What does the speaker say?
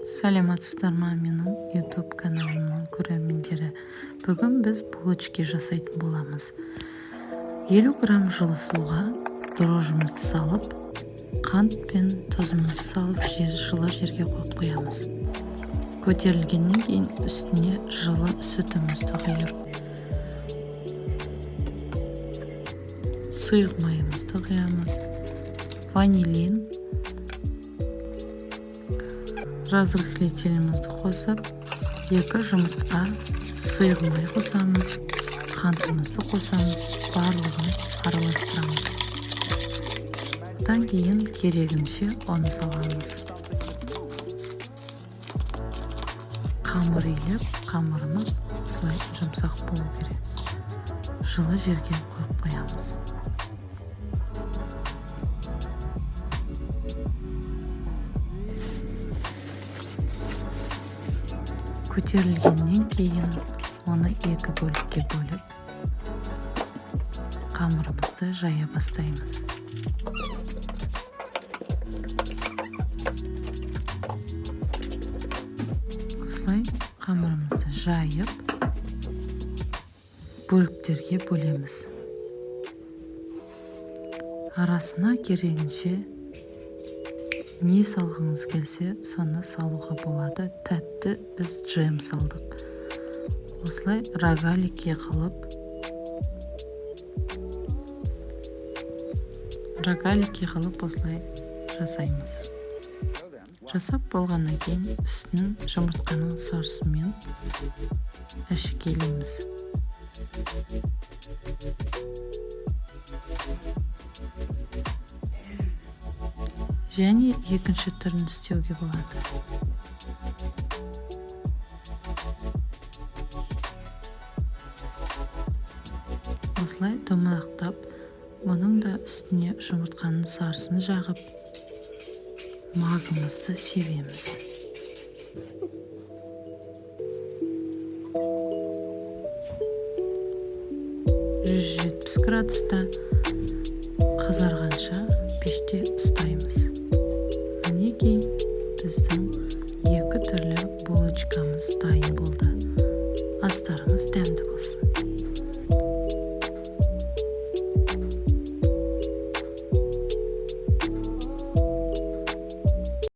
Саламатсыздар ма, менің YouTube каналымның көрермендері. Бүгін біз булочки жасайтын боламыз. 50 грамм жылы суға дрожжымызды салып, қант пен тұзымызды салып, жылы жерге қойып қоямыз. Көтерілгеннен кейін үстіне жылы сүтімізді құйып, сұйық майымызды құямыз, ванилин, разрыхлителімізді қосып, 2 жұмыртқа, сұйық май қосамыз, қантымызды қосамыз, барлығын араластырамыз. Одан кейін керегінше оны саламыз. Қамыр илеп, қамырымыз осылай жұмсақ болу керек. Жылы жерге қойып қоямыз. Көтерілгеннен кейін оны 2 бөлікке бөліп, қамырымызды жая бастаймыз. Осылай қамырымызды жайып, бөліктерге бөлеміз. Арасына керегінше не салғыңыз келсе, соны салуға болады. Тәтті біз джем салдық. Осылай рогаликке қылып, осылай жасаймыз. Жасап болғаннан кейін үстін жұмыртқаның сарысымен әшекейлейміз. Және екінші түрін істеуге болады. Осылай домалақтап, бұның да үстіне жұмыртқаның сарысын жағып, магымызды себеміз. градуста қызарғанша пеште ұстаймыз. Мінекей біздің 2 түрлі булочкамыз дайын болды. Астарыңыз дәмді болсын.